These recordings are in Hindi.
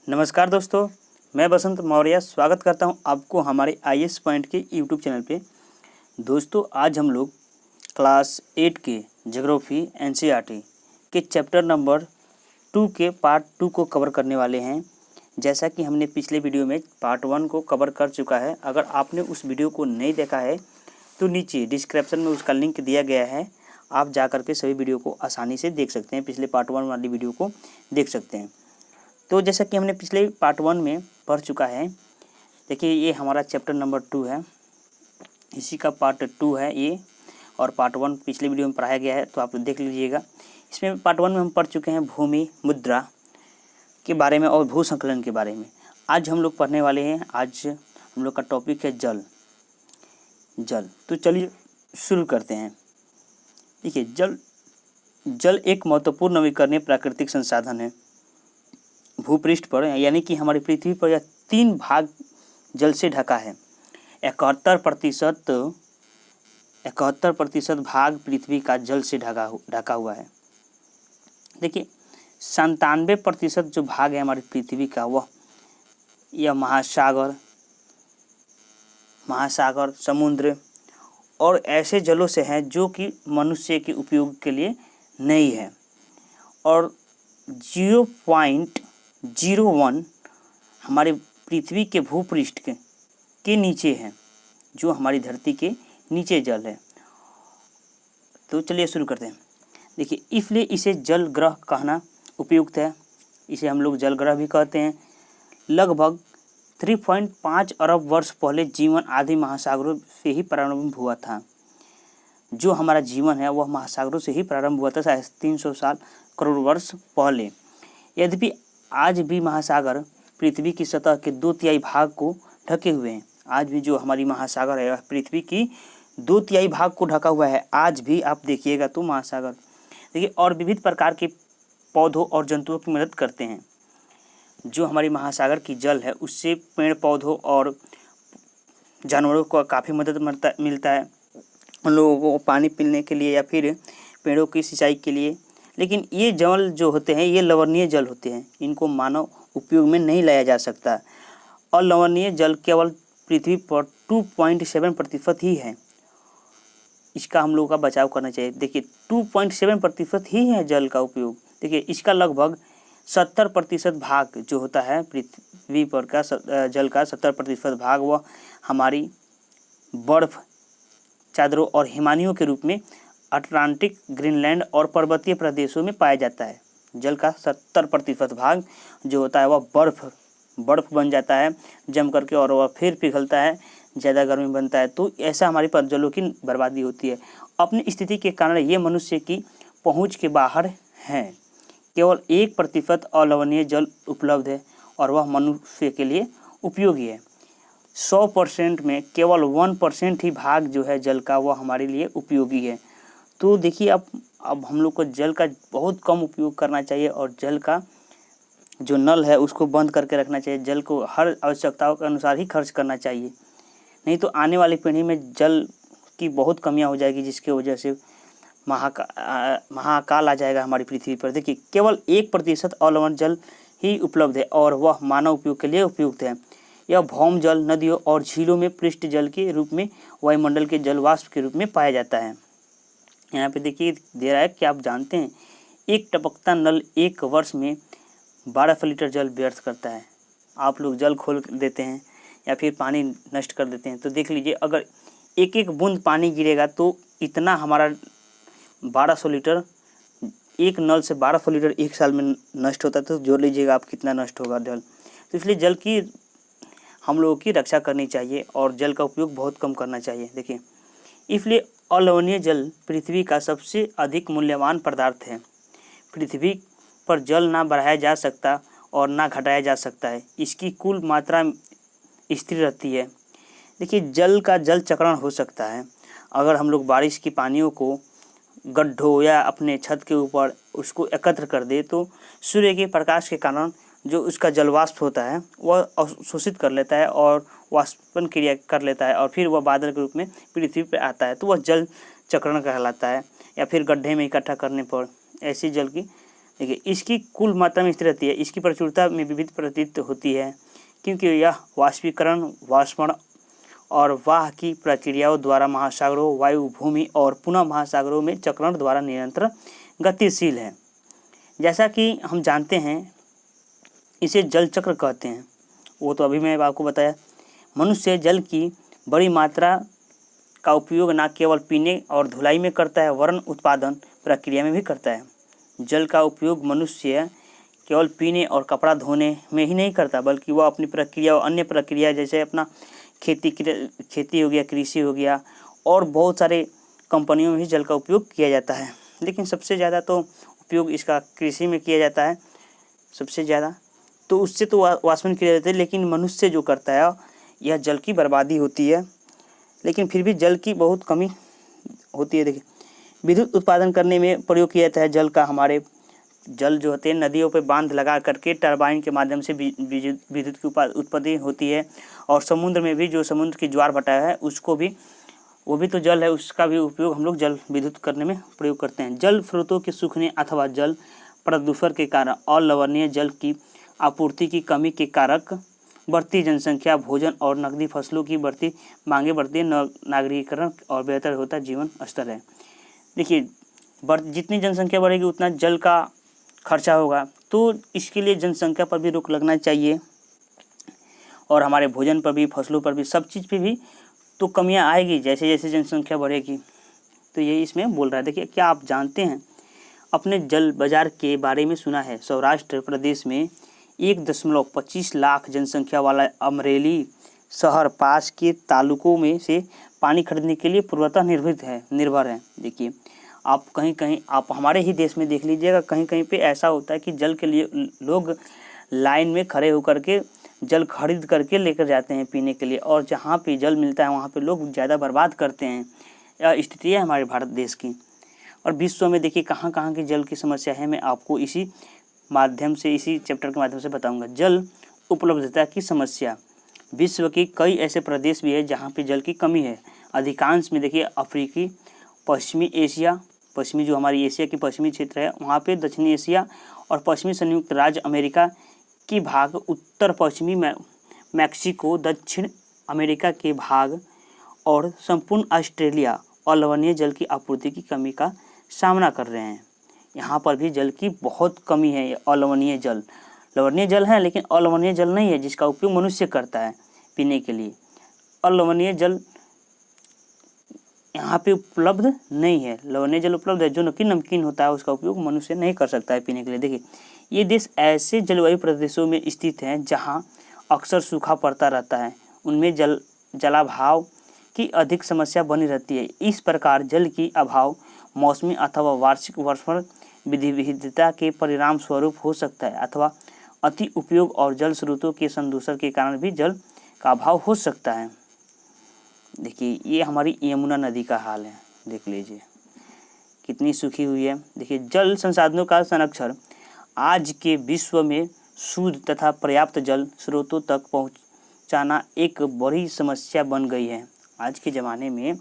नमस्कार दोस्तों, मैं बसंत मौर्य स्वागत करता हूं आपको हमारे आईएएस पॉइंट के यूट्यूब चैनल पे। दोस्तों, आज हम लोग क्लास 8 के ज्योग्राफी एनसीईआरटी के चैप्टर नंबर 2 के पार्ट 2 को कवर करने वाले हैं। जैसा कि हमने पिछले वीडियो में पार्ट 1 को कवर कर चुका है। अगर आपने उस वीडियो को नहीं देखा है तो नीचे डिस्क्रिप्शन में उसका लिंक दिया गया है, आप जा कर के सभी वीडियो को आसानी से देख सकते हैं। पिछले पार्ट 1 वाली वीडियो को देख सकते हैं। तो जैसा कि हमने पिछले पार्ट 1 में पढ़ चुका है, देखिए ये हमारा चैप्टर नंबर 2 है, इसी का पार्ट 2 है ये, और पार्ट 1 पिछले वीडियो में पढ़ाया गया है, तो आप देख लीजिएगा। इसमें पार्ट 1 में हम पढ़ चुके हैं भूमि मुद्रा के बारे में और भू संकलन के बारे में। आज हम लोग पढ़ने वाले हैं, आज हम लोग का टॉपिक है जल। तो चलिए शुरू करते हैं। देखिए, जल एक महत्वपूर्ण नवीकरणीय प्राकृतिक संसाधन है। भूपृष्ठ पर यानी कि हमारी पृथ्वी पर यह 3 भाग जल से ढका है। 71% भाग पृथ्वी का जल से ढका हुआ है। देखिए, 97% जो भाग है हमारी पृथ्वी का, वह यह महासागर, समुद्र और ऐसे जलों से है जो कि मनुष्य के उपयोग के लिए नहीं है, और 0.01 हमारे पृथ्वी के भूपृष्ठ के नीचे है, जो हमारी धरती के नीचे जल है। तो चलिए शुरू करते हैं। देखिए, इसलिए इसे जल ग्रह कहना उपयुक्त है। इसे हम लोग जल ग्रह भी कहते हैं। लगभग 3.5 अरब वर्ष पहले जीवन आदि महासागरों से ही प्रारंभ हुआ था। जो हमारा जीवन है वह महासागरों से ही प्रारंभ हुआ था, शायद 300 करोड़ वर्ष पहले। यद्यपि आज भी महासागर पृथ्वी की सतह के 2/3 भाग को ढके हुए हैं। आज भी जो हमारी महासागर है पृथ्वी की 2/3 भाग को ढका हुआ है। आज भी आप देखिएगा तो महासागर, देखिए, और विविध प्रकार के पौधों और जंतुओं की मदद करते हैं। जो हमारी महासागर की जल है उससे पेड़ पौधों और जानवरों को काफ़ी मदद मिलता है, उन लोगों को पानी पीने के लिए या फिर पेड़ों की सिंचाई के लिए। लेकिन ये जल जो होते हैं ये लवणीय जल होते हैं, इनको मानव उपयोग में नहीं लाया जा सकता। और लवणीय जल केवल पृथ्वी पर 2.7% ही है। इसका हम लोगों का बचाव करना चाहिए। देखिए, 2.7% ही है जल का उपयोग। देखिए, इसका लगभग 70% भाग जो होता है पृथ्वी पर का जल का 70% भाग वह हमारी बर्फ चादरों और हिमानियों के रूप में अटलांटिक, ग्रीनलैंड और पर्वतीय प्रदेशों में पाया जाता है। जल का 70% भाग जो होता है वह बर्फ बन जाता है जम करके, और वह फिर पिघलता है, ज़्यादा गर्मी बनता है। तो ऐसा हमारी पर जलों की बर्बादी होती है। अपनी स्थिति के कारण ये मनुष्य की पहुँच के बाहर हैं। केवल 1% अलवणीय जल उपलब्ध है और वह मनुष्य के लिए उपयोगी है। 100% में केवल 1% ही भाग जो है जल का वह हमारे लिए उपयोगी है। तो देखिए, अब हम लोग को जल का बहुत कम उपयोग करना चाहिए, और जल का जो नल है उसको बंद करके रखना चाहिए। जल को हर आवश्यकताओं के अनुसार ही खर्च करना चाहिए, नहीं तो आने वाली पीढ़ी में जल की बहुत कमियां हो जाएगी, जिसकी वजह से महाकाल आ जाएगा हमारी पृथ्वी पर। देखिए, केवल 1% अलवण जल ही उपलब्ध है और वह मानव उपयोग के लिए उपयुक्त है। यह भौम जल नदियों और झीलों में पृष्ठ जल के रूप में, वायुमंडल के जल वाष्प के रूप में पाया जाता है। यहाँ पे देखिए दे रहा है कि आप जानते हैं एक टपकता नल 1 वर्ष में 1200 लीटर जल व्यर्थ करता है। आप लोग जल खोल देते हैं या फिर पानी नष्ट कर देते हैं, तो देख लीजिए अगर एक बूंद पानी गिरेगा तो इतना हमारा 1200 लीटर, एक नल से 1200 लीटर एक साल में नष्ट होता है। तो जोड़ लीजिएगा आप कितना नष्ट होगा जल। तो इसलिए जल की हम लोगों की रक्षा करनी चाहिए और जल का उपयोग बहुत कम करना चाहिए। देखिए, इसलिए अलवणीय जल पृथ्वी का सबसे अधिक मूल्यवान पदार्थ है। पृथ्वी पर जल ना बढ़ाया जा सकता और ना घटाया जा सकता है। इसकी कुल मात्रा स्थिर रहती है। देखिए, जल का जल चक्रण हो सकता है। अगर हम लोग बारिश की पानियों को गड्ढों या अपने छत के ऊपर उसको एकत्र कर दे तो सूर्य के प्रकाश के कारण जो उसका जल वाष्प होता है वह अवशोषित कर लेता है और वाष्पन क्रिया कर लेता है, और फिर वह बादल के रूप में पृथ्वी पर आता है। तो वह जल चक्रण कहलाता है। या फिर गड्ढे में इकट्ठा करने पर ऐसी जल की देखिए इसकी कुल मात्रा में स्थिर रहती है, इसकी प्रचुरता में विविध प्रतीत होती है क्योंकि यह वाष्पीकरण, वाष्पण और वाह की प्रक्रियाओं द्वारा महासागरों, वायु, भूमि और पुनः महासागरों में चक्रण द्वारा निरंतर गतिशील है। जैसा कि हम जानते हैं इसे जल चक्र कहते हैं, वो तो अभी मैं आपको बताया। मनुष्य जल की बड़ी मात्रा का उपयोग न केवल पीने और धुलाई में करता है वरन उत्पादन प्रक्रिया में भी करता है। जल का उपयोग मनुष्य केवल पीने और कपड़ा धोने में ही नहीं करता बल्कि वह अपनी प्रक्रिया और अन्य प्रक्रिया जैसे अपना खेती हो गया, कृषि हो गया और बहुत सारे कंपनियों में भी जल का उपयोग किया जाता है। लेकिन सबसे ज़्यादा तो उपयोग इसका कृषि में किया जाता है सबसे ज़्यादा, तो उससे तो वाष्पन किया जाता है। लेकिन मनुष्य जो करता है यह जल की बर्बादी होती है, लेकिन फिर भी जल की बहुत कमी होती है। देखिए विद्युत उत्पादन करने में प्रयोग किया जाता है जल का। हमारे जल जो होते हैं नदियों पे बांध लगा करके टरबाइन के माध्यम से विद्युत की उत्पत्ति होती है। और समुद्र में भी जो समुद्र की ज्वार भाटा है उसको भी, वो भी तो जल है, उसका भी उपयोग हम लोग जल विद्युत करने में प्रयोग करते हैं। जल स्रोतों के सूखने अथवा जल प्रदूषण के कारण और लवणीय जल की आपूर्ति की कमी के कारक बढ़ती जनसंख्या, भोजन और नकदी फसलों की बढ़ती मांगे, बढ़ती नागरिकीकरण और बेहतर होता जीवन स्तर है। देखिए जितनी जनसंख्या बढ़ेगी उतना जल का खर्चा होगा, तो इसके लिए जनसंख्या पर भी रोक लगना चाहिए और हमारे भोजन पर भी, फसलों पर भी, सब चीज़ पे भी तो कमियां आएगी जैसे जैसे जनसंख्या बढ़ेगी। तो ये इसमें बोल रहा है। देखिए क्या आप जानते हैं अपने जल बाजार के बारे में सुना है? सौराष्ट्र प्रदेश में 1.25 लाख जनसंख्या वाला अमरेली शहर पास के तालुकों में से पानी खरीदने के लिए पूर्णतः निर्भर है। देखिए आप कहीं कहीं, आप हमारे ही देश में देख लीजिएगा, कहीं कहीं पे ऐसा होता है कि जल के लिए लोग लाइन में खड़े होकर के जल खरीद करके लेकर जाते हैं पीने के लिए, और जहाँ पे जल मिलता है वहाँ पे लोग ज़्यादा बर्बाद करते हैं। यह स्थिति है हमारे भारत देश की। और विश्व में देखिए कहाँ कहाँ की जल की समस्या है, मैं आपको इसी माध्यम से, इसी चैप्टर के माध्यम से बताऊँगा। जल उपलब्धता की समस्या। विश्व के कई ऐसे प्रदेश भी है जहाँ पे जल की कमी है। अधिकांश में देखिए अफ्रीकी, पश्चिमी एशिया, पश्चिमी जो हमारी एशिया की पश्चिमी क्षेत्र है वहाँ पे, दक्षिणी एशिया और पश्चिमी संयुक्त राज्य अमेरिका की भाग, उत्तर पश्चिमी मैक्सिको, दक्षिण अमेरिका के भाग और संपूर्ण ऑस्ट्रेलिया और लवणीय जल की आपूर्ति की कमी का सामना कर रहे हैं। यहाँ पर भी जल की बहुत कमी है। अलवणीय जल, लवणीय जल है लेकिन अलवणीय जल नहीं है जिसका उपयोग मनुष्य करता है पीने के लिए। अलवणीय जल यहाँ पे उपलब्ध नहीं है। लवणीय जल उपलब्ध है, जो नमकीन होता है उसका उपयोग मनुष्य नहीं कर सकता है पीने के लिए। देखिए ये देश ऐसे जलवायु प्रदेशों में स्थित हैं जहाँ अक्सर सूखा पड़ता रहता है, उनमें जलाभाव की अधिक समस्या बनी रहती है। इस प्रकार जल की अभाव मौसमी अथवा वार्षिक वर्षभर विविधता के परिणाम स्वरूप हो सकता है अथवा अति उपयोग और जल स्रोतों के संदूषण के कारण भी जल का अभाव हो सकता है। देखिए ये हमारी यमुना नदी का हाल है, देख लीजिए कितनी सूखी हुई है। देखिए जल संसाधनों का संरक्षण आज के विश्व में शुद्ध तथा पर्याप्त जल स्रोतों तक पहुंचाना एक बड़ी समस्या बन गई है। आज के ज़माने में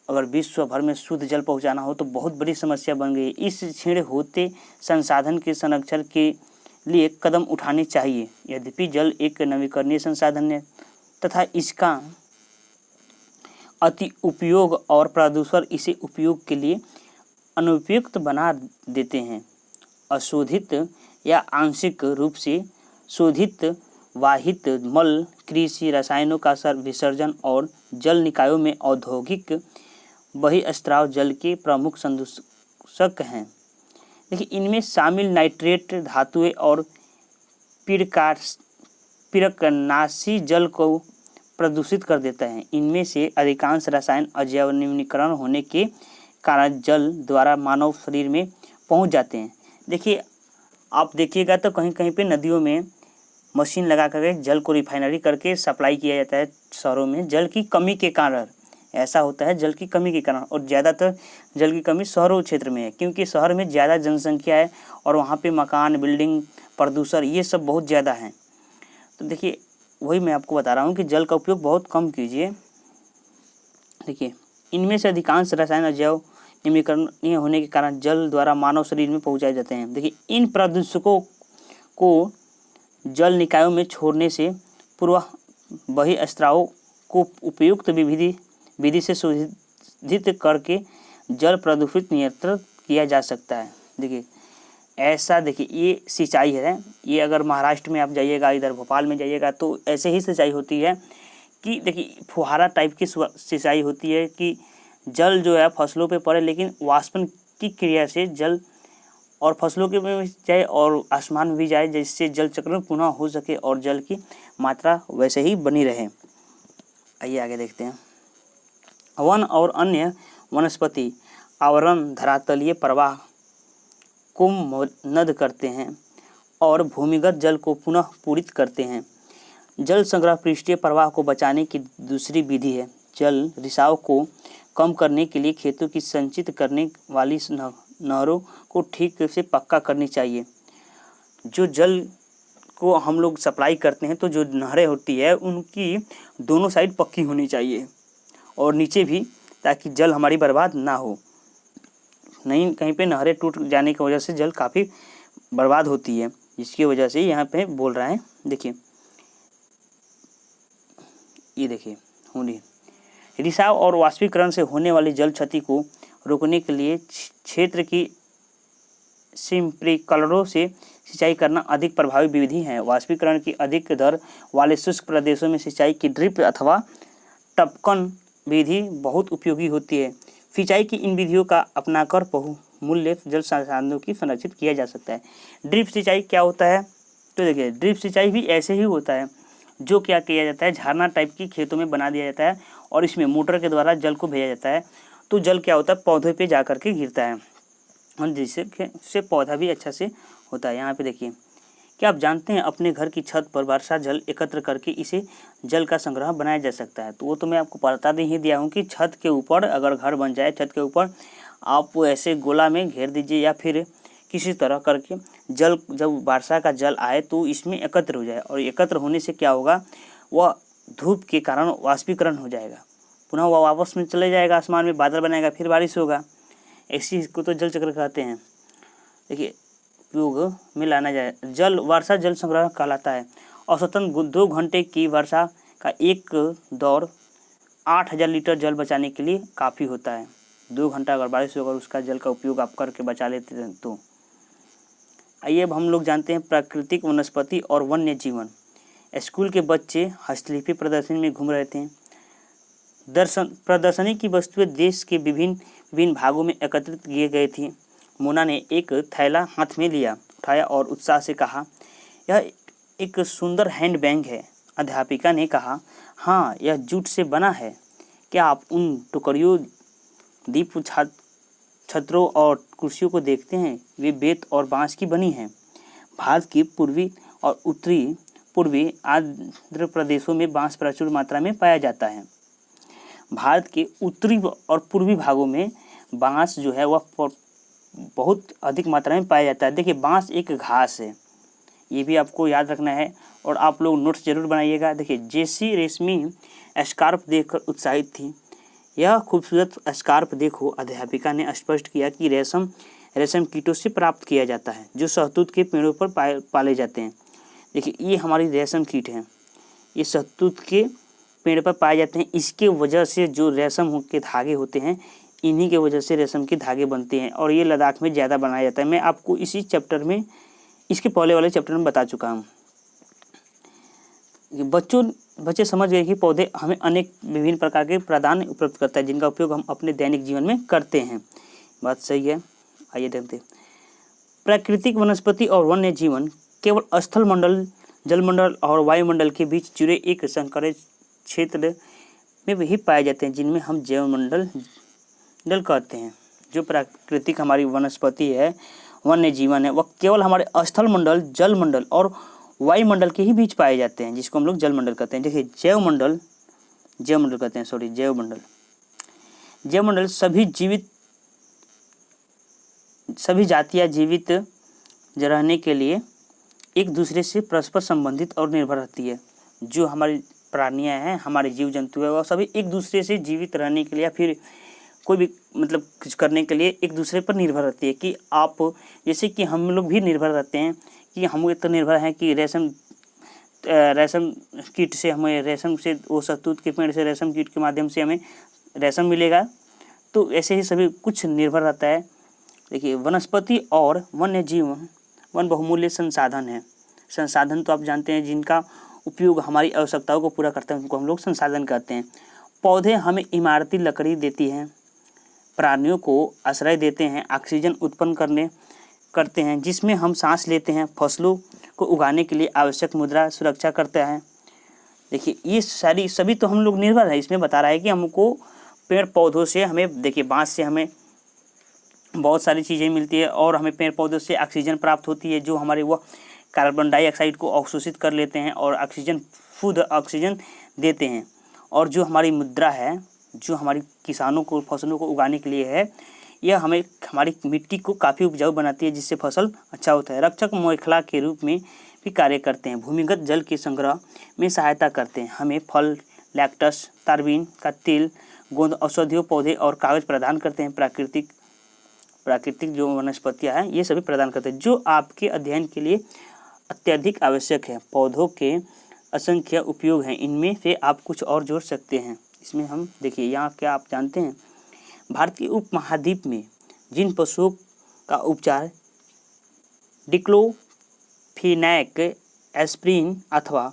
अगर विश्व भर में शुद्ध जल पहुंचाना हो तो बहुत बड़ी समस्या बन गई है। इस क्षीण होते संसाधन के संरक्षण के लिए कदम उठाने चाहिए। यद्यपि जल एक नवीकरणीय संसाधन है तथा इसका अति उपयोग और प्रदूषण इसे उपयोग के लिए अनुपयुक्त बना देते हैं। अशोधित या आंशिक रूप से शोधित वाहित मल, कृषि रसायनों का विसर्जन और जल निकायों में औद्योगिक बहिस्त्राव जल के प्रमुख संदूषक हैं। देखिए इनमें शामिल नाइट्रेट धातुएं और पीड़कनाशी जल को प्रदूषित कर देता है। इनमें से अधिकांश रसायन अजैविकरण होने के कारण जल द्वारा मानव शरीर में पहुंच जाते हैं। देखिए आप देखिएगा तो कहीं कहीं पे नदियों में मशीन लगा करके जल को रिफाइनरी करके सप्लाई किया जाता है शहरों में, जल की कमी के कारण। ऐसा होता है जल की कमी के कारण, और ज़्यादातर जल की कमी शहरों क्षेत्र में है क्योंकि शहर में ज़्यादा जनसंख्या है और वहाँ पे मकान, बिल्डिंग, प्रदूषण ये सब बहुत ज़्यादा है। तो देखिए वही मैं आपको बता रहा हूँ कि जल का उपयोग बहुत कम कीजिए। देखिए इनमें से अधिकांश रसायन अजैव निम्नीकरणीय होने के कारण जल द्वारा मानव शरीर में पहुँचाए जाते हैं। देखिए, इन प्रदूषकों को जल निकायों में छोड़ने से पूर्व बहिस्त्रावों को उपयुक्त विधि से शोधित करके जल प्रदूषित नियंत्रित किया जा सकता है। देखिए ऐसा, देखिए ये सिंचाई है। ये अगर महाराष्ट्र में आप जाइएगा, इधर भोपाल में जाइएगा तो ऐसे ही सिंचाई होती है कि देखिए फुहारा टाइप की सिंचाई होती है कि जल जो है फसलों पे पड़े, लेकिन वाष्पन की क्रिया से जल और फसलों के में जाए और आसमान में भी जाए, जिससे जल चक्र पुनः हो सके और जल की मात्रा वैसे ही बनी रहे। आइए आगे देखते हैं। वन और अन्य वनस्पति आवरण धरातलीय प्रवाह को मद्द करते हैं और भूमिगत जल को पुनः पूरित करते हैं। जल संग्रह पृष्ठीय प्रवाह को बचाने की दूसरी विधि है। जल रिसाव को कम करने के लिए खेतों की संचित करने वाली नहरों को ठीक से पक्का करनी चाहिए। जो जल को हम लोग सप्लाई करते हैं तो जो नहरें होती है उनकी दोनों साइड पक्की होनी चाहिए और नीचे भी, ताकि जल हमारी बर्बाद ना हो। नहीं कहीं पे नहरें टूट जाने की वजह से जल काफ़ी बर्बाद होती है, जिसकी वजह से यहाँ पे बोल रहा है। देखिए ये देखिए होनी रिसाव और वाष्पीकरण से होने वाली जल क्षति को रोकने के लिए क्षेत्र की स्प्रिंकलरों से सिंचाई करना अधिक प्रभावी विधि है। वाष्पीकरण की अधिक दर वाले शुष्क प्रदेशों में सिंचाई की ड्रिप अथवा टपकन विधि बहुत उपयोगी होती है। सिंचाई की इन विधियों का अपनाकर बहुमूल्य जल संसाधनों की संरक्षित किया जा सकता है। ड्रिप सिंचाई क्या होता है? तो देखिए ड्रिप सिंचाई भी ऐसे ही होता है, जो क्या किया जाता है, झरना टाइप की खेतों में बना दिया जाता है और इसमें मोटर के द्वारा जल को भेजा जाता है। तो जल क्या होता है, पौधे पे जा कर के गिरता है और जिससे पौधा भी अच्छा से होता है। यहाँ पे देखिए, क्या आप जानते हैं अपने घर की छत पर वर्षा जल एकत्र करके इसे जल का संग्रह बनाया जा सकता है। तो वो तो मैं आपको बता ही दिया हूँ कि छत के ऊपर अगर घर बन जाए, छत के ऊपर आप ऐसे गोला में घेर दीजिए या फिर किसी तरह करके जल, जब वर्षा का जल आए तो इसमें एकत्र हो जाए और एकत्र होने से क्या होगा, वह धूप के कारण वाष्पीकरण हो जाएगा, पुनः वह वापस में चले जाएगा, आसमान में बादल बनाएगा, फिर बारिश होगा। इसी को तो जल चक्र कहते हैं। देखिए उपयोग में लाना जाए, जल वर्षा जल संग्रह कहलाता है। औसतन 2 घंटे की वर्षा का एक दौर 8000 लीटर जल बचाने के लिए काफ़ी होता है। 2 घंटा अगर बारिश होगा उसका जल का उपयोग आप करके बचा लेते हैं तो। आइए अब हम लोग जानते हैं प्राकृतिक वनस्पति और वन्य जीवन। स्कूल के बच्चे हस्तलिपि प्रदर्शनी में घूम रहे थे। प्रदर्शनी की वस्तुएं देश के विभिन्न भागों में एकत्रित किए गए थी। मोना ने एक थैला हाथ में लिया, उठाया और उत्साह से कहा, यह एक सुंदर हैंड बैग है। अध्यापिका ने कहा, हाँ यह जूट से बना है। क्या आप उन टुकड़ियों, दीप छत्रों और कुर्सियों को देखते हैं? वे बेत और बांस की बनी हैं। भारत की पूर्वी और पूर्वी आंध्र प्रदेशों में बांस प्रचुर मात्रा में पाया जाता है। भारत के उत्तरी और पूर्वी भागों में बांस जो है वह बहुत अधिक मात्रा में पाया जाता है। देखिए बांस एक घास है, ये भी आपको याद रखना है और आप लोग नोट्स जरूर बनाइएगा। देखिए जेसी रेशमी स्कार्फ देखकर उत्साहित थी। यह खूबसूरत स्कार्फ देखो, अध्यापिका ने स्पष्ट किया कि रेशम कीटों से प्राप्त किया जाता है जो शहतूत के पेड़ों पर पाले जाते हैं। देखिए ये हमारी रेशम कीट हैं, ये शहतूत के पेड़ पर पाए जाते हैं। इसके वजह से जो रेशम के धागे होते हैं, इन्हीं के वजह से रेशम के धागे बनते हैं और ये लद्दाख में ज़्यादा बनाया जाता है। मैं आपको इसी चैप्टर में, इसके पहले वाले चैप्टर में बता चुका हूँ। बच्चे समझ गए कि पौधे हमें अनेक विभिन्न प्रकार के प्रदान उपलब्ध करता है, जिनका उपयोग हम अपने दैनिक जीवन में करते हैं। बात सही है। आइए देखते हैं। प्राकृतिक वनस्पति और वन्य जीवन केवल स्थल मंडल, जलमंडल और वायुमंडल के बीच जुड़े एक संकरे क्षेत्र में वही पाए जाते हैं, जिनमें हम जैवमंडल कहते हैं। जो प्राकृतिक हमारी वनस्पति है, वन्य जीवन है, वह केवल हमारे स्थल मंडल, जल मंडल और वायुमंडल के ही बीच पाए जाते हैं, जिसको हम लोग जलमंडल कहते हैं। देखिए जैवमंडल कहते हैं, जैवमंडल सभी जातियां जीवित रहने के लिए एक दूसरे से परस्पर संबंधित और निर्भर रहती है। जो हमारी प्राणियां हैं, हमारे जीव जंतु है, वह सभी एक दूसरे से जीवित रहने के लिए, फिर कोई भी मतलब कुछ करने के लिए एक दूसरे पर निर्भर रहती है कि आप, जैसे कि हम लोग भी निर्भर रहते हैं कि हम तो निर्भर हैं कि रेशम कीट से हमें रेशम से, वो शहतूत के पेड़ से रेशम कीट के माध्यम से हमें रेशम मिलेगा। तो ऐसे ही सभी कुछ निर्भर रहता है। देखिए, वनस्पति और वन्य जीव वन बहुमूल्य संसाधन है। संसाधन तो आप जानते हैं जिनका उपयोग हमारी आवश्यकताओं को पूरा करते हैं, उनको हम लोग संसाधन कहते हैं। पौधे हमें इमारती लकड़ी देती हैं, प्राणियों को आश्रय देते हैं, ऑक्सीजन उत्पन्न करते हैं जिसमें हम सांस लेते हैं, फसलों को उगाने के लिए आवश्यक मुद्रा सुरक्षा करता है। देखिए, ये सारी सभी तो हम लोग निर्भर है। इसमें बता रहा है कि हमको पेड़ पौधों से हमें, देखिए बांस से हमें बहुत सारी चीज़ें मिलती है और हमें पेड़ पौधों से ऑक्सीजन प्राप्त होती है, जो हमारे वह कार्बन डाइऑक्साइड को अवशोषित कर लेते हैं और ऑक्सीजन, शुद्ध ऑक्सीजन देते हैं। और जो हमारी मुद्रा है, जो हमारी किसानों को फसलों को उगाने के लिए है, यह हमें हमारी मिट्टी को काफ़ी उपजाऊ बनाती है, जिससे फसल अच्छा होता है। रक्षक मोखला के रूप में भी कार्य करते हैं, भूमिगत जल के संग्रह में सहायता करते हैं, हमें फल, लैक्टस, तारबीन का तेल, गोंद, औषधियों पौधे और कागज प्रदान करते हैं। प्राकृतिक जो वनस्पतियाँ हैं ये सभी प्रदान करते हैं, जो आपके अध्ययन के लिए अत्यधिक आवश्यक है। पौधों के असंख्य उपयोग हैं, इनमें से आप कुछ और जोड़ सकते हैं। इसमें हम देखिए, यहाँ क्या आप जानते हैं, भारत के उपमहाद्वीप में जिन पशुओं का उपचार डिक्लोफिनैक, एस्प्रिन अथवा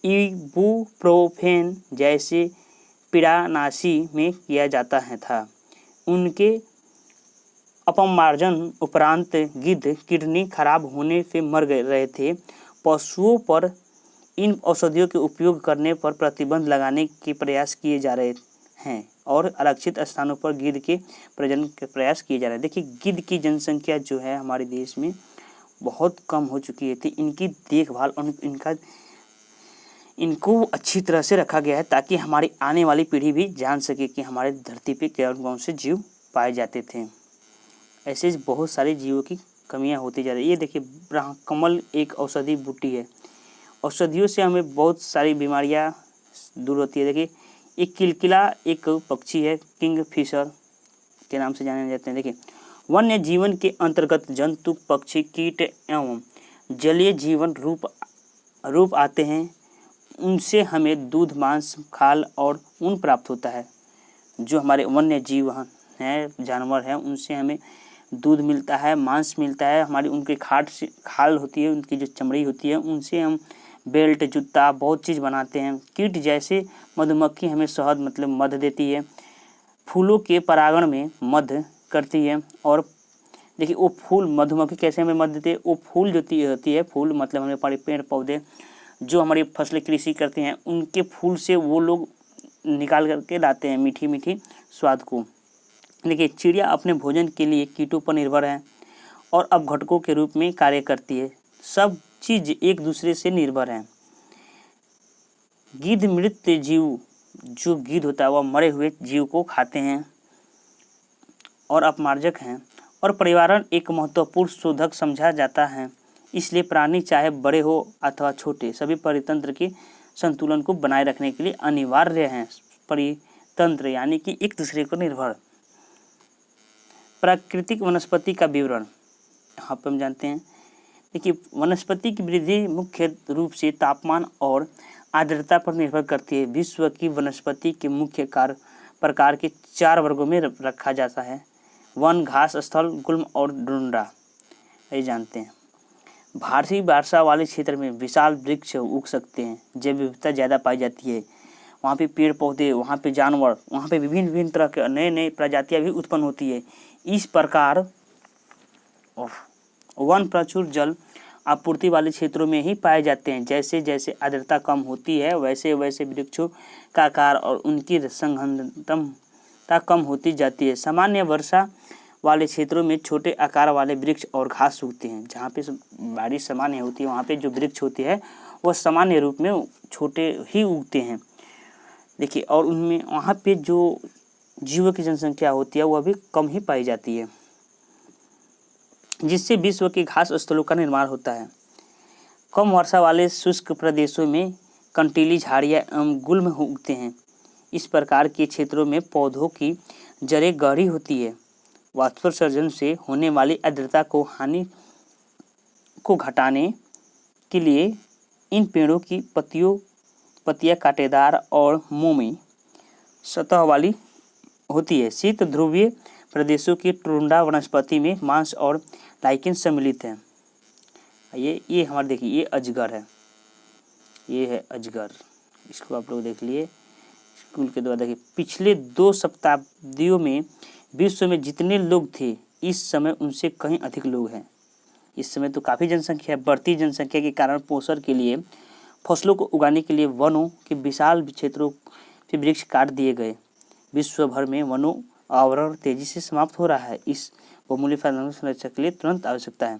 इबुप्रोफेन जैसे पीड़ानाशी में किया जाता है था, उनके अपमार्जन उपरांत गिद्ध किडनी खराब होने से मर रहे थे। पशुओं पर इन औषधियों के उपयोग करने पर प्रतिबंध लगाने के प्रयास किए जा रहे हैं और आरक्षित स्थानों पर गिद्ध के प्रजनन के प्रयास किए जा रहे हैं। देखिए, गिद्ध की जनसंख्या जो है हमारे देश में बहुत कम हो चुकी है, तो इनकी देखभाल और इनको अच्छी तरह से रखा गया है ताकि हमारी आने वाली पीढ़ी भी जान सके कि हमारे धरती पे कौन से जीव पाए जाते थे। ऐसे बहुत सारे जीवों की कमियां होती जा रही है। ये देखिए, ब्रह्मकमल एक औषधि बूटी है, औषधियों से हमें बहुत सारी बीमारियां दूर होती है। देखिए, एक किलकिला एक पक्षी है, किंग फिशर के नाम से जाने जाते हैं। देखिए, वन्य जीवन के अंतर्गत जंतु, पक्षी, कीट एवं जलीय जीवन रूप आते हैं। उनसे हमें दूध, मांस, खाल और ऊन प्राप्त होता है। जो हमारे वन्य जीव हैं, जानवर हैं, उनसे हमें दूध मिलता है, मांस मिलता है, हमारी उनके खाल होती है, उनकी जो चमड़ी होती है, उनसे हम बेल्ट, जूता, बहुत चीज़ बनाते हैं। कीट जैसे मधुमक्खी हमें शहद मतलब मध देती है, फूलों के परागण में मध करती है। और देखिए, वो फूल, मधुमक्खी कैसे हमें मध देती है, वो फूल जो होती है, फूल मतलब हमें पेड़ पौधे जो हमारी फसलें कृषि करते हैं, उनके फूल से वो लोग निकाल करके लाते हैं मीठी मीठी स्वाद को। देखिए, चिड़िया अपने भोजन के लिए कीटों पर निर्भर है और अपघटकों के रूप में कार्य करती है। सब चीज़ एक दूसरे से निर्भर है। गिद्ध मृत जीव, जो गिद्ध होता है वह मरे हुए जीव को खाते हैं और अपमार्जक हैं, और पर्यावरण एक महत्वपूर्ण शोधक समझा जाता है। इसलिए प्राणी चाहे बड़े हो अथवा छोटे, सभी परितंत्र के संतुलन को बनाए रखने के लिए अनिवार्य हैं। परितंत्र यानी कि एक दूसरे को निर्भर। प्राकृतिक वनस्पति का विवरण यहाँ पर हम जानते हैं। देखिए, वनस्पति की वृद्धि मुख्य रूप से तापमान और आर्द्रता पर निर्भर करती है। विश्व की वनस्पति के मुख्य प्रकार के 4 वर्गों में रखा जाता है: वन, घास, स्थल, गुल्म और डुंडा। ये जानते हैं। भारी वर्षा वाले क्षेत्र में विशाल वृक्ष उग सकते हैं, जैव विविधता ज़्यादा पाई जाती है। वहाँ पे पेड़ पौधे, वहाँ पे जानवर, वहाँ पे विभिन्न तरह के नए प्रजातियाँ भी उत्पन्न होती है। इस प्रकार वन प्रचुर जल आपूर्ति वाले क्षेत्रों में ही पाए जाते हैं। जैसे जैसे आर्द्रता कम होती है, वैसे वैसे वृक्षों का आकार और उनकी संघनता कम होती जाती है। सामान्य वर्षा वाले क्षेत्रों में छोटे आकार वाले वृक्ष और घास उगते हैं। जहाँ पे बारिश सामान्य होती है, वहाँ पे जो वृक्ष होती है वह सामान्य रूप में छोटे ही उगते हैं। देखिए, और उनमें वहाँ पे जो जीवों की जनसंख्या होती है वह भी कम ही पाई जाती है, जिससे विश्व के घास स्थलों का निर्माण होता है। कम वर्षा वाले शुष्क प्रदेशों में कंटीली झाड़ियाँ एवं गुल्म उगते हैं। इस प्रकार के क्षेत्रों में पौधों की जड़ें गहरी होती है। वाष्पोत्सर्जन से होने वाली आर्द्रता को घटाने के लिए इन पेड़ों की पत्तियां कांटेदार और मोमी सतह वाली होती है। शीत ध्रुवीय प्रदेशों की टुंड्रा वनस्पति में मांस और लाइकेन सम्मिलित है। ये हमारे देखिए, ये अजगर है, ये है अजगर। इसको आप लोग देख लिए स्कूल के द्वारा। देखिए, पिछले 2 शताब्दियों में विश्व में जितने लोग थे, इस समय उनसे कहीं अधिक लोग हैं। इस समय तो काफ़ी जनसंख्या है। बढ़ती जनसंख्या के कारण पोषण के लिए, फसलों को उगाने के लिए वनों के विशाल क्षेत्रों के वृक्ष काट दिए गए। विश्व भर में वनों आवरण तेजी से समाप्त हो रहा है। इस बहुमूल्य संरक्षण के लिए तुरंत आवश्यकता है।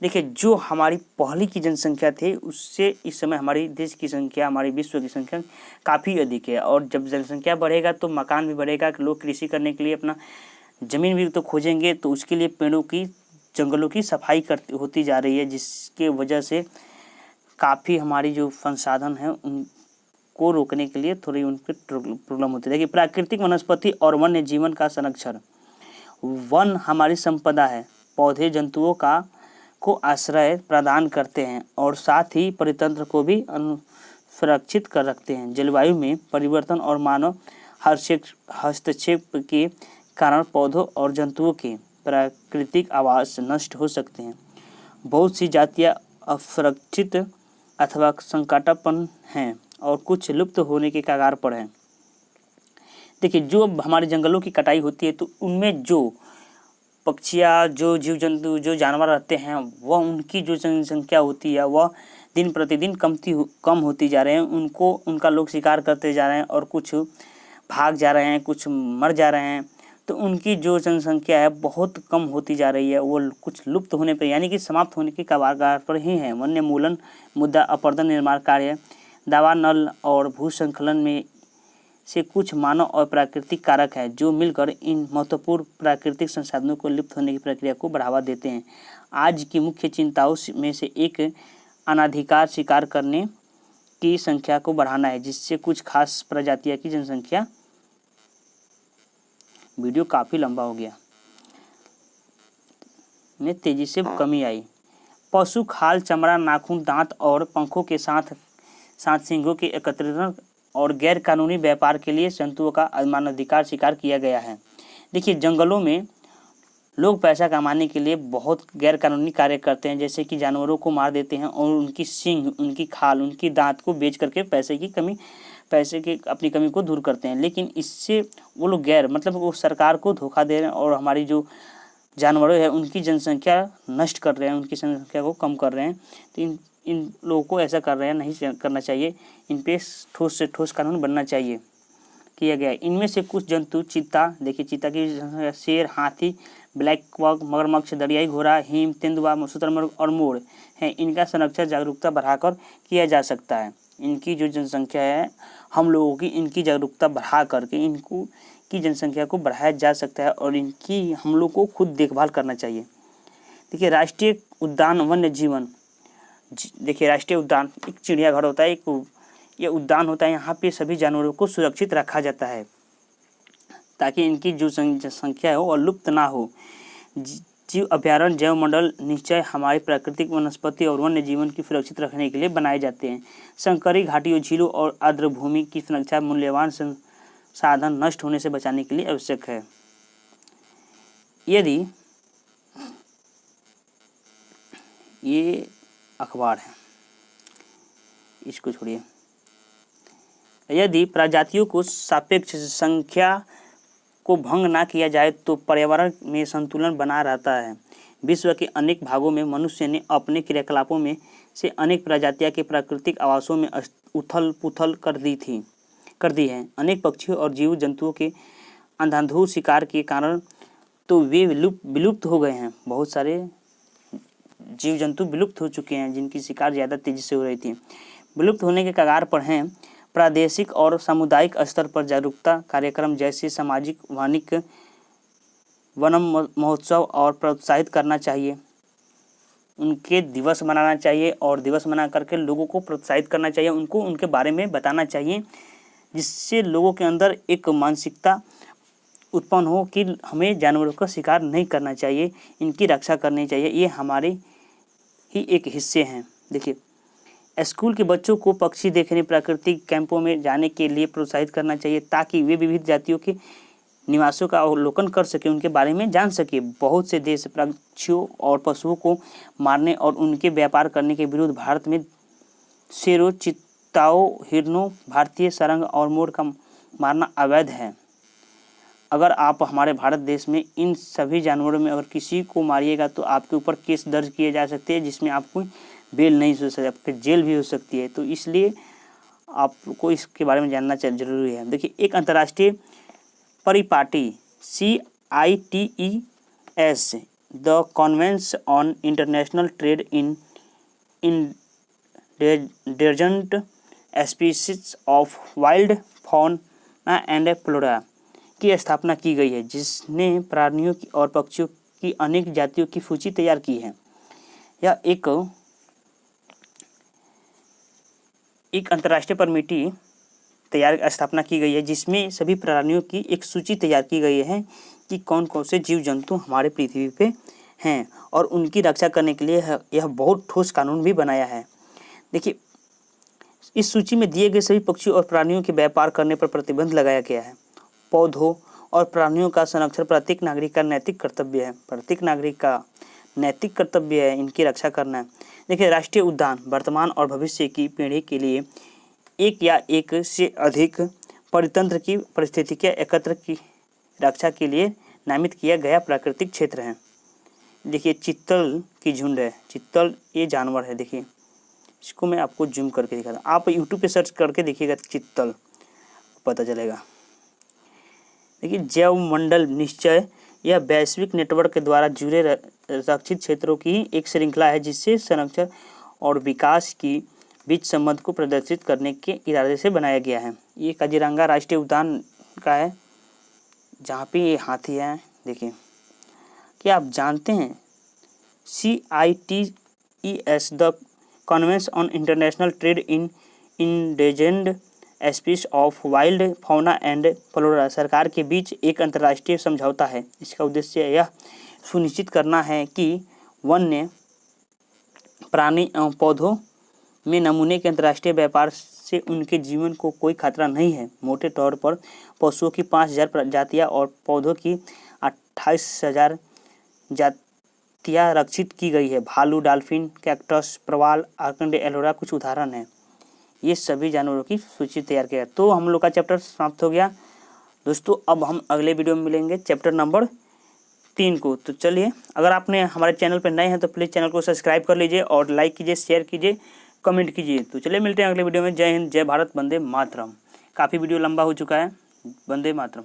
देखिए, जो हमारी पहले की जनसंख्या थी उससे इस समय हमारी देश की संख्या, हमारी विश्व की संख्या काफ़ी अधिक है। और जब जनसंख्या बढ़ेगा तो मकान भी बढ़ेगा, लोग कृषि करने के लिए अपना ज़मीन भी तो खोजेंगे। तो उसके लिए पेड़ों की, जंगलों की सफाई होती जा रही है, जिसके वजह से काफ़ी हमारी जो संसाधन है उनको रोकने के लिए थोड़ी उनकी प्रॉब्लम होती है। देखिए, प्राकृतिक वनस्पति और वन्य जीवन का संरक्षण। वन हमारी संपदा है, पौधे जंतुओं को आश्रय प्रदान करते हैं और साथ ही परितंत्र को भी सुरक्षित कर रखते हैं। जलवायु में परिवर्तन और मानव हस्तक्षेप के कारण पौधों और जंतुओं के प्राकृतिक आवास नष्ट हो सकते हैं। बहुत सी जातियां असुरक्षित अथवा संकटापन्न हैं और कुछ लुप्त होने के कगार पर हैं। देखिए, जो हमारे जंगलों की कटाई होती है तो उनमें जो पक्षियाँ, जो जीव जंतु, जो जानवर रहते हैं, वह उनकी जो जनसंख्या होती है वह दिन प्रतिदिन कम होती जा रहे हैं। उनका लोग शिकार करते जा रहे हैं और कुछ भाग जा रहे हैं, कुछ मर जा रहे हैं। तो उनकी जो जनसंख्या है बहुत कम होती जा रही है। वो कुछ लुप्त होने पर, यानी कि समाप्त होने के कगार पर ही हैं। वन्यमूलन मुद्दा, अपरदन निर्माण कार्य, दावानल और भूस्खलन में से कुछ मानव और प्राकृतिक कारक हैं जो मिलकर इन महत्वपूर्ण प्राकृतिक संसाधनों को लुप्त होने की प्रक्रिया को बढ़ावा देते हैं। आज की मुख्य चिंताओं में से एक अनाधिकार शिकार करने की संख्या को बढ़ाना है, जिससे कुछ खास प्रजातियों की जनसंख्या। वीडियो काफ़ी लंबा हो गया, में तेजी से कमी आई। पशु खाल, चमड़ा, नाखून, दांत और पंखों के साथ सींगों के एकत्रीकरण और गैर कानूनी व्यापार के लिए जंतुओं का मानवाधिकार शिकार किया गया है। देखिए, जंगलों में लोग पैसा कमाने के लिए बहुत गैर कानूनी कार्य करते हैं, जैसे कि जानवरों को मार देते हैं और उनकी सींग, उनकी खाल, उनकी दांत को बेच करके पैसे की अपनी कमी को दूर करते हैं। लेकिन इससे वो लोग वो सरकार को धोखा दे रहे हैं और हमारी जो जानवरों है उनकी जनसंख्या नष्ट कर रहे हैं, उनकी जनसंख्या को कम कर रहे हैं। तो इन लोगों को ऐसा कर रहे हैं, नहीं करना चाहिए। इन पे ठोस से ठोस कानून बनना चाहिए, किया गया है। इनमें से कुछ जंतु, चीता, देखिए चीता की, शेर, हाथी, ब्लैक बग, मगरमच्छ, दरियाई घोड़ा, हिम, तेंदुआ, शुतुरमुर्ग और मोर हैं। इनका संरक्षण जागरूकता बढ़ाकर किया जा सकता है। इनकी जो जनसंख्या है, हम लोगों की इनकी जागरूकता बढ़ा करके इनको की जनसंख्या को बढ़ाया जा सकता है और इनकी हम लोग को खुद देखभाल करना चाहिए। देखिए, राष्ट्रीय उद्यान वन्य जीवन। देखिए, राष्ट्रीय उद्यान एक चिड़ियाघर होता है, ये उद्यान होता है। यहाँ पे सभी जानवरों को सुरक्षित रखा जाता है ताकि इनकी जो संख्या है वो लुप्त ना हो। जीव अभ्यारण्य, जैव मंडल निश्चय हमारे प्राकृतिक वनस्पति और वन्य जीवन की सुरक्षित रखने के लिए बनाए जाते हैं। संकरी घाटियों, झीलों और आर्द्र भूमि की सुरक्षा मूल्यवान संसाधन नष्ट होने से बचाने के लिए आवश्यक है। यदि ये अखबार है, इसको छोड़िए। यदि प्रजातियों को सापेक्ष संख्या को भंग ना किया जाए तो पर्यावरण में संतुलन बना रहता है। विश्व के अनेक भागों में मनुष्य ने अपने क्रियाकलापों में से अनेक प्रजातियों के प्राकृतिक आवासों में उथल पुथल कर दी है। अनेक पक्षियों और जीव जंतुओं के अंधाधुंध शिकार के कारण तो वे विलुप्त हो गए हैं। बहुत सारे जीव जंतु विलुप्त हो चुके हैं जिनकी शिकार ज़्यादा तेजी से हो रही थी, विलुप्त होने के कगार पर हैं। प्रादेशिक और सामुदायिक स्तर पर जागरूकता कार्यक्रम जैसे सामाजिक वानिक वनम महोत्सव और प्रोत्साहित करना चाहिए। उनके दिवस मनाना चाहिए और दिवस मना करके लोगों को प्रोत्साहित करना चाहिए, उनको उनके बारे में बताना चाहिए जिससे लोगों के अंदर एक मानसिकता उत्पन्न हो कि हमें जानवरों का शिकार नहीं करना चाहिए, इनकी रक्षा करनी चाहिए, ये हमारे ही एक हिस्से हैं। देखिए, स्कूल के बच्चों को पक्षी देखने, प्राकृतिक कैंपों में जाने के लिए प्रोत्साहित करना चाहिए ताकि वे विविध जातियों के निवासों का अवलोकन कर सके, उनके बारे में जान सके। बहुत से देश पक्षियों और पशुओं को मारने और उनके व्यापार करने के विरुद्ध भारत में शेरों, चित्ताओं, हिरणों, भारतीय सारंग और मोर का मारना अवैध है। अगर आप हमारे भारत देश में इन सभी जानवरों में अगर किसी को मारिएगा तो आपके ऊपर केस दर्ज किए जा सकते हैं, जिसमें आपको बेल नहीं हो सकती, आपकी जेल भी हो सकती है। तो इसलिए आपको इसके बारे में जानना जरूरी है। देखिए, एक अंतर्राष्ट्रीय परिपाटी CITES, the convention on international trade in endangered species of wild fauna and flora की स्थापना की गई है, जिसने प्राणियों की और पक्षियों की अनेक जातियों की सूची तैयार की है। यह एक अंतर्राष्ट्रीय परमिटी स्थापना की गई है, जिसमें सभी प्राणियों की एक सूची तैयार की गई है कि कौन कौन से जीव जंतु हमारे पृथ्वी पे हैं, और उनकी रक्षा करने के लिए यह बहुत ठोस कानून भी बनाया है। देखिए, इस सूची में दिए गए सभी पक्षियों और प्राणियों के व्यापार करने पर प्रतिबंध लगाया गया है। पौधों और प्राणियों का संरक्षण प्रत्येक नागरिक का नैतिक कर्तव्य है। प्रत्येक नागरिक का नैतिक कर्तव्य है इनकी रक्षा करना है। देखिए, राष्ट्रीय उद्यान वर्तमान और भविष्य की पीढ़ी के लिए एक या एक से अधिक परितंत्र की पारिस्थितिकी एकत्र की रक्षा के लिए नामित किया गया प्राकृतिक क्षेत्र है। देखिए, चित्तल की झुंड है। चित्तल ये जानवर है। देखिए, इसको मैं आपको जूम करके दिखाता हूँ। आप यूट्यूब पे सर्च करके देखिएगा चित्तल, पता चलेगा। देखिए, जैव मंडल निश्चय यह वैश्विक नेटवर्क के द्वारा जुड़े रक्षित क्षेत्रों की एक श्रृंखला है, जिससे संरक्षण और विकास की बीच संबंध को प्रदर्शित करने के इरादे से बनाया गया है। ये काजीरंगा राष्ट्रीय उद्यान का है, जहाँ पे ये हाथी है। देखिए, क्या आप जानते हैं CITES, the convention on international trade in endangered species of wild fauna and flora सरकार के बीच एक अंतर्राष्ट्रीय समझौता है। इसका उद्देश्य यह सुनिश्चित करना है कि वन्य प्राणी एवं पौधों में नमूने के अंतर्राष्ट्रीय व्यापार से उनके जीवन को कोई खतरा नहीं है। मोटे तौर पर पशुओं की 5000 प्रजातियाँ और पौधों की 28,000 जातियाँ रक्षित की गई है। भालू, डॉल्फिन, कैक्टस, प्रवाल, आर्कंडे, एलोरा कुछ उदाहरण हैं। ये सभी जानवरों की सूची तैयार किया। तो हम लोग का चैप्टर समाप्त हो गया दोस्तों। अब हम अगले वीडियो में मिलेंगे चैप्टर नंबर 3 को। तो चलिए, अगर आपने हमारे चैनल पर नए हैं तो प्लीज़ चैनल को सब्सक्राइब कर लीजिए और लाइक कीजिए, शेयर कीजिए, कमेंट कीजिए। तो चलिए, मिलते हैं अगले वीडियो में। जय हिंद, जय भारत, वंदे मातरम। काफ़ी वीडियो लंबा हो चुका है। वंदे मातरम।